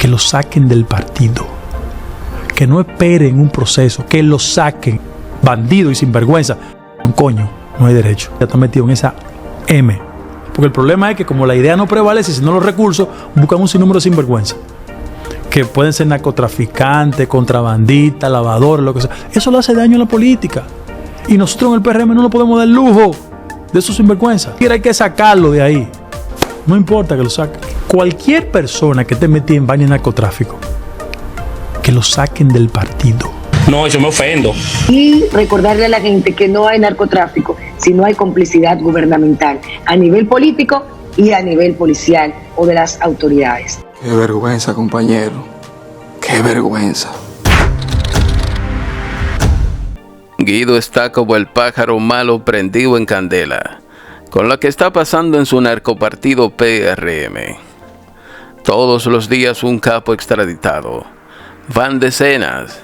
que lo saquen del partido. Que no esperen un proceso, que lo saquen. Bandido y sinvergüenza. Un coño, no hay derecho. Ya está metido en esa M. Porque el problema es que como la idea no prevalece, sino los recursos, buscan un sinnúmero de sinvergüenza. Que pueden ser narcotraficantes, contrabandistas, lavadores, lo que sea. Eso le hace daño a la política. Y nosotros en el PRM no nos podemos dar el lujo de esos sinvergüenza. Hay que sacarlo de ahí. No importa que lo saquen. Cualquier persona que esté metida en vaina de narcotráfico, que lo saquen del partido. No, yo me ofendo. Y recordarle a la gente que no hay narcotráfico si no hay complicidad gubernamental a nivel político y a nivel policial o de las autoridades. Qué vergüenza, compañero. Qué vergüenza. Guido está como el pájaro malo prendido en candela, con lo que está pasando en su narcopartido PRM. Todos los días un capo extraditado. Van decenas,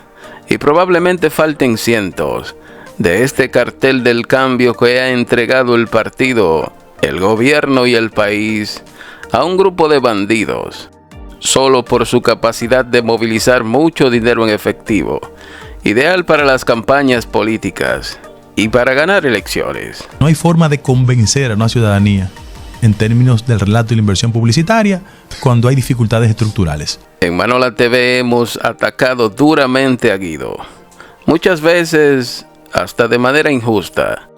y probablemente falten cientos, de este cartel del cambio que ha entregado el partido, el gobierno y el país a un grupo de bandidos, solo por su capacidad de movilizar mucho dinero en efectivo, ideal para las campañas políticas y para ganar elecciones. No hay forma de convencer a una ciudadanía en términos del relato y la inversión publicitaria cuando hay dificultades estructurales. En Manola TV hemos atacado duramente a Guido, muchas veces hasta de manera injusta,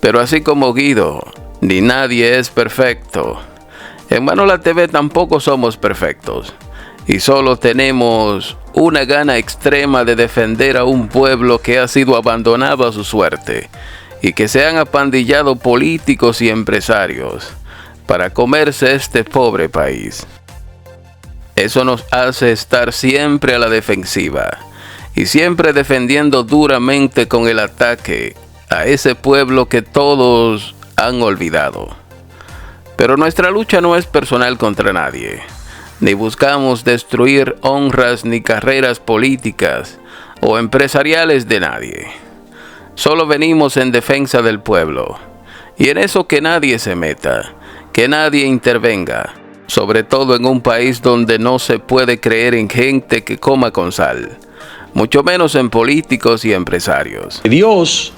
pero así como Guido, ni nadie es perfecto. En Manola TV tampoco somos perfectos y solo tenemos una gana extrema de defender a un pueblo que ha sido abandonado a su suerte y que se han apandillado políticos y empresarios para comerse este pobre país. Eso nos hace estar siempre a la defensiva y siempre defendiendo duramente con el ataque a ese pueblo que todos han olvidado. Pero nuestra lucha no es personal contra nadie, ni buscamos destruir honras ni carreras políticas o empresariales de nadie. Solo venimos en defensa del pueblo, y en eso que nadie se meta, que nadie intervenga, sobre todo en un país donde no se puede creer en gente que coma con sal, mucho menos en políticos y empresarios. Dios,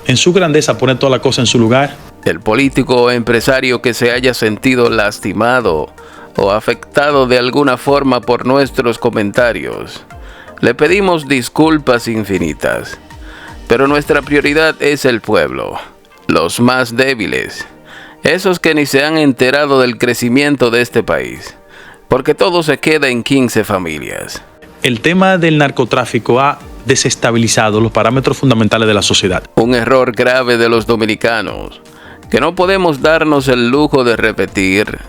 en su grandeza, pone toda la cosa en su lugar. El político o empresario que se haya sentido lastimado o afectado de alguna forma por nuestros comentarios, le pedimos disculpas infinitas. Pero nuestra prioridad es el pueblo, los más débiles, esos que ni se han enterado del crecimiento de este país, porque todo se queda en 15 familias. El tema del narcotráfico ha desestabilizado los parámetros fundamentales de la sociedad. Un error grave de los dominicanos, que no podemos darnos el lujo de repetir,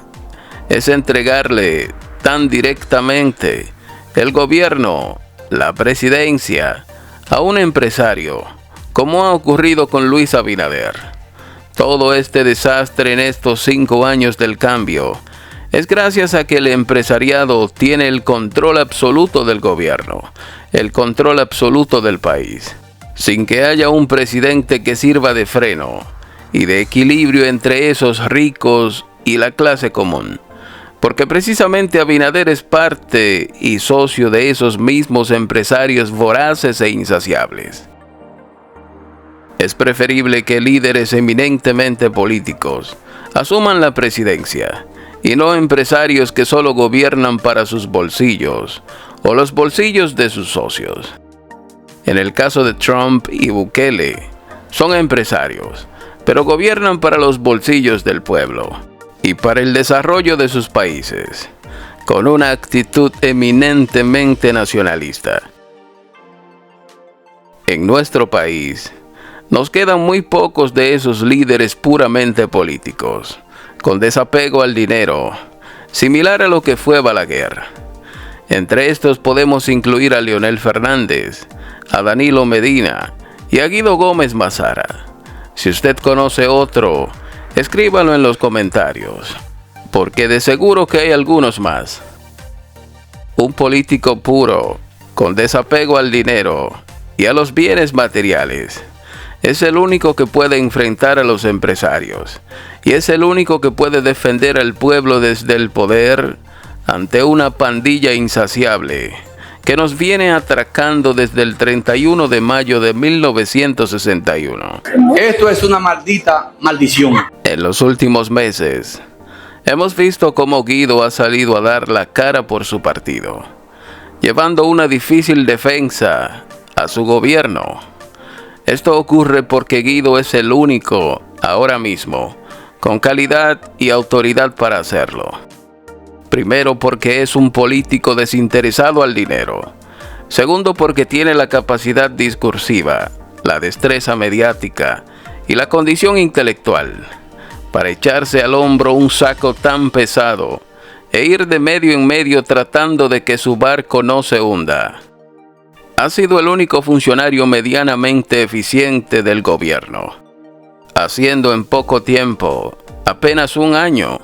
es entregarle tan directamente el gobierno, la presidencia, a un empresario, como ha ocurrido con Luis Abinader. Todo este desastre en estos 5 años del cambio es gracias a que el empresariado tiene el control absoluto del gobierno, el control absoluto del país, sin que haya un presidente que sirva de freno y de equilibrio entre esos ricos y la clase común. Porque precisamente Abinader es parte y socio de esos mismos empresarios voraces e insaciables. Es preferible que líderes eminentemente políticos asuman la presidencia y no empresarios que solo gobiernan para sus bolsillos o los bolsillos de sus socios. En el caso de Trump y Bukele, son empresarios, pero gobiernan para los bolsillos del pueblo y para el desarrollo de sus países, con una actitud eminentemente nacionalista. En nuestro país, nos quedan muy pocos de esos líderes puramente políticos, con desapego al dinero, similar a lo que fue Balaguer. Entre estos podemos incluir a Leonel Fernández, a Danilo Medina y a Guido Gómez Mazara. Si usted conoce otro, escríbalo en los comentarios, porque de seguro que hay algunos más. Un político puro, con desapego al dinero y a los bienes materiales, es el único que puede enfrentar a los empresarios y es el único que puede defender al pueblo desde el poder ante una pandilla insaciable que nos viene atracando desde el 31 de mayo de 1961. Esto es una maldita maldición. En los últimos meses, hemos visto cómo Guido ha salido a dar la cara por su partido, llevando una difícil defensa a su gobierno. Esto ocurre porque Guido es el único, ahora mismo, con calidad y autoridad para hacerlo. Primero, porque es un político desinteresado al dinero. Segundo, porque tiene la capacidad discursiva, la destreza mediática y la condición intelectual para echarse al hombro un saco tan pesado e ir de medio en medio tratando de que su barco no se hunda. Ha sido el único funcionario medianamente eficiente del gobierno, haciendo en poco tiempo, apenas un año,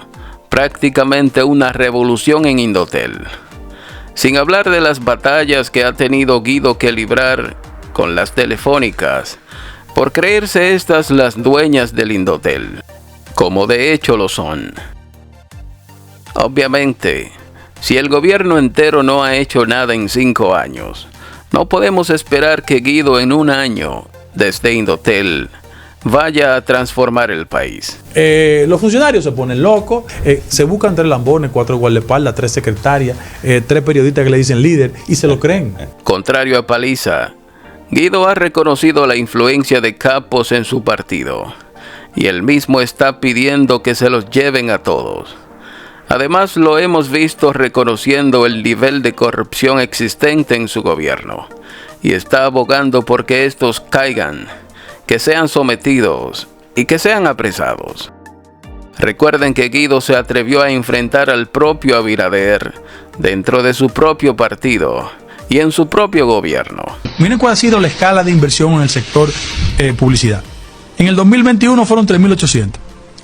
prácticamente una revolución en Indotel. Sin hablar de las batallas que ha tenido Guido que librar con las telefónicas, por creerse estas las dueñas del Indotel, como de hecho lo son. Obviamente, si el gobierno entero no ha hecho nada en 5 años, no podemos esperar que Guido en un año, desde Indotel, vaya a transformar el país. Los funcionarios se ponen locos, se buscan 3 lambones, 4 guardaespaldas, 3 secretarias, 3 periodistas que le dicen líder y se lo creen. Contrario a Paliza, Guido ha reconocido la influencia de capos en su partido y él mismo está pidiendo que se los lleven a todos. Además, lo hemos visto reconociendo el nivel de corrupción existente en su gobierno y está abogando por que estos caigan, que sean sometidos y que sean apresados. Recuerden que Guido se atrevió a enfrentar al propio Abinader dentro de su propio partido y en su propio gobierno. Miren cuál ha sido la escala de inversión en el sector publicidad. En el 2021 fueron 3.800.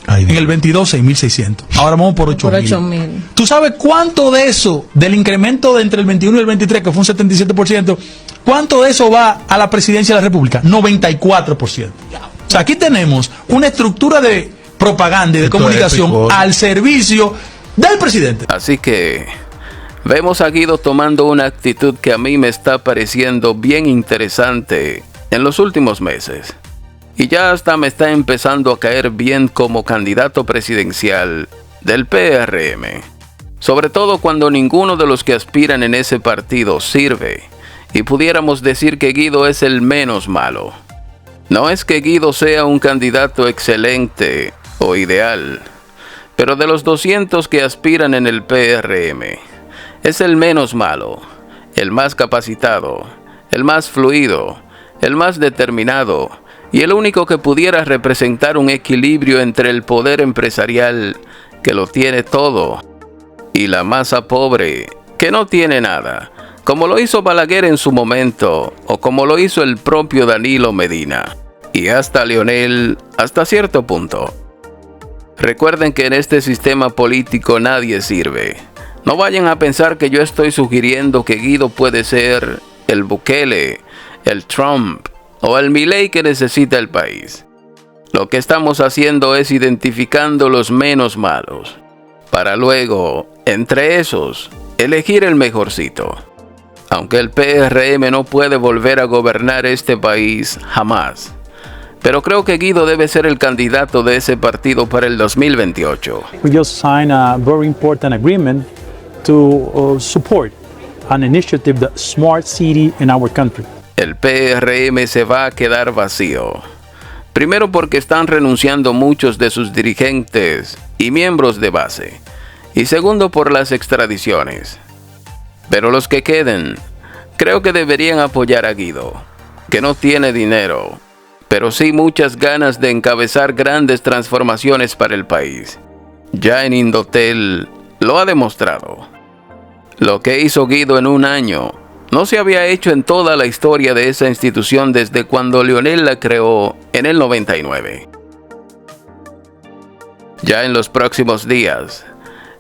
En el 22, 6.600. Ahora vamos por 8.000. ¿Tú sabes cuánto de eso, del incremento de entre el 21 y el 23, que fue un 77%, cuánto de eso va a la presidencia de la República? 94%. O sea, aquí tenemos una estructura de propaganda y de comunicación al servicio del presidente. Así que vemos a Guido tomando una actitud que a mí me está pareciendo bien interesante en los últimos meses. Y ya hasta me está empezando a caer bien como candidato presidencial del PRM. Sobre todo cuando ninguno de los que aspiran en ese partido sirve y pudiéramos decir que Guido es el menos malo. No es que Guido sea un candidato excelente o ideal, pero de los 200 que aspiran en el PRM, es el menos malo, el más capacitado, el más fluido, el más determinado y el único que pudiera representar un equilibrio entre el poder empresarial, que lo tiene todo, y la masa pobre, que no tiene nada, como lo hizo Balaguer en su momento, o como lo hizo el propio Danilo Medina, y hasta Leonel, hasta cierto punto. Recuerden que en este sistema político nadie sirve. No vayan a pensar que yo estoy sugiriendo que Guido puede ser el Bukele, el Trump, o el Milei que necesita el país. Lo que estamos haciendo es identificando los menos malos, para luego, entre esos, elegir el mejorcito. Aunque el PRM no puede volver a gobernar este país jamás, pero creo que Guido debe ser el candidato de ese partido para el 2028. We just signed a very important agreement to support an initiative, the Smart City in our country. El PRM se va a quedar vacío. Primero porque están renunciando muchos de sus dirigentes y miembros de base. Y segundo por las extradiciones. Pero los que queden, creo que deberían apoyar a Guido, que no tiene dinero, pero sí muchas ganas de encabezar grandes transformaciones para el país. Ya en Indotel lo ha demostrado. Lo que hizo Guido en un año no se había hecho en toda la historia de esa institución desde cuando Leonel la creó en el 99. Ya en los próximos días,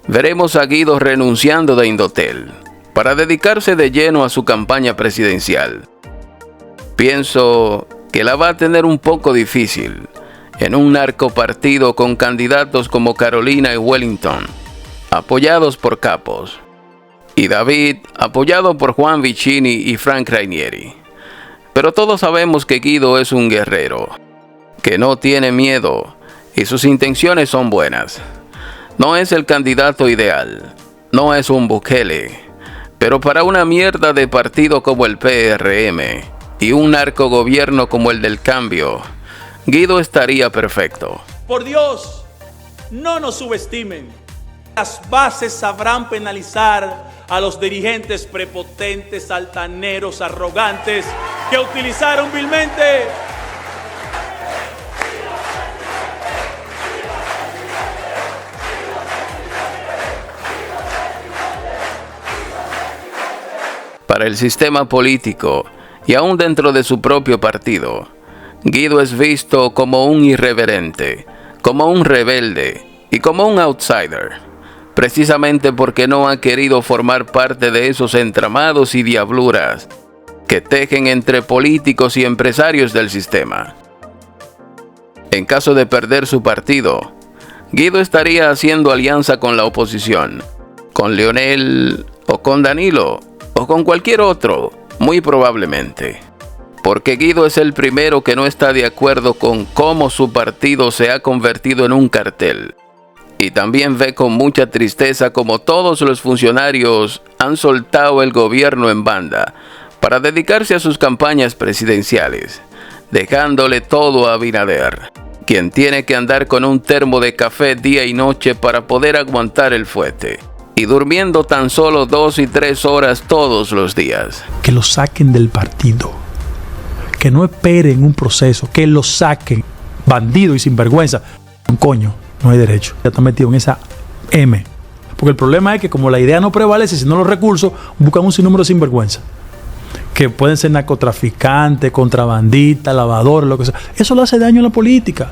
veremos a Guido renunciando de Indotel para dedicarse de lleno a su campaña presidencial. Pienso que la va a tener un poco difícil en un narcopartido con candidatos como Carolina y Wellington, apoyados por capos. y David, apoyado por Juan Vicini y Frank Rainieri. Pero todos sabemos que Guido es un guerrero, que no tiene miedo y sus intenciones son buenas. No es el candidato ideal, no es un Bukele, pero para una mierda de partido como el PRM y un narcogobierno como el del Cambio, Guido estaría perfecto. Por Dios, no nos subestimen. Las bases sabrán penalizar a los dirigentes prepotentes, altaneros, arrogantes que utilizaron vilmente para el sistema político y aún dentro de su propio partido. Guido es visto como un irreverente, como un rebelde y como un outsider, precisamente porque no ha querido formar parte de esos entramados y diabluras que tejen entre políticos y empresarios del sistema. En caso de perder su partido, Guido estaría haciendo alianza con la oposición, con Leonel o con Danilo o con cualquier otro, muy probablemente. Porque Guido es el primero que no está de acuerdo con cómo su partido se ha convertido en un cartel. Y también ve con mucha tristeza como todos los funcionarios han soltado el gobierno en banda para dedicarse a sus campañas presidenciales, dejándole todo a Abinader, quien tiene que andar con un termo de café día y noche para poder aguantar el fuete, y durmiendo tan solo 2 y 3 horas todos los días. Que lo saquen del partido, que no esperen un proceso, que lo saquen. Bandido y sinvergüenza, un coño. No hay derecho. Ya está metido en esa M. Porque el problema es que como la idea no prevalece, sino los recursos, buscan un sinnúmero de sinvergüenza. Que pueden ser narcotraficantes, contrabandistas, lavadores, lo que sea. Eso le hace daño a la política.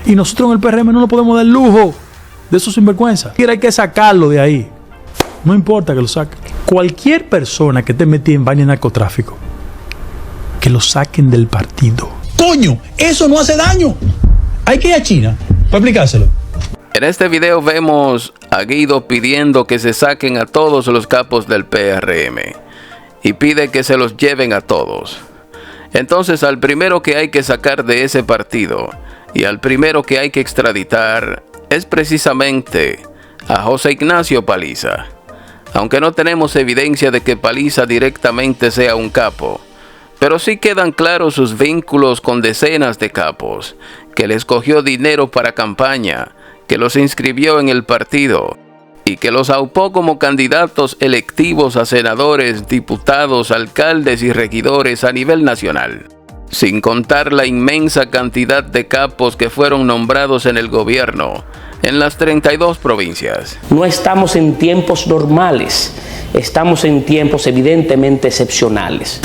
Y nosotros en el PRM no nos podemos dar el lujo de esos sinvergüenza. Hay que sacarlo de ahí. No importa que lo saquen. Cualquier persona que esté metida en vaina de narcotráfico, que lo saquen del partido. ¡Coño! ¡Eso no hace daño! Hay que ir a China para explicárselo. En este video vemos a Guido pidiendo que se saquen a todos los capos del PRM y pide que se los lleven a todos. Entonces al primero que hay que sacar de ese partido y al primero que hay que extraditar es precisamente a José Ignacio Paliza. Aunque no tenemos evidencia de que Paliza directamente sea un capo, pero sí quedan claros sus vínculos con decenas de capos, que les cogió dinero para campaña, que los inscribió en el partido y que los aupó como candidatos electivos a senadores, diputados, alcaldes y regidores a nivel nacional. Sin contar la inmensa cantidad de capos que fueron nombrados en el gobierno, en las 32 provincias. No estamos en tiempos normales, estamos en tiempos evidentemente excepcionales.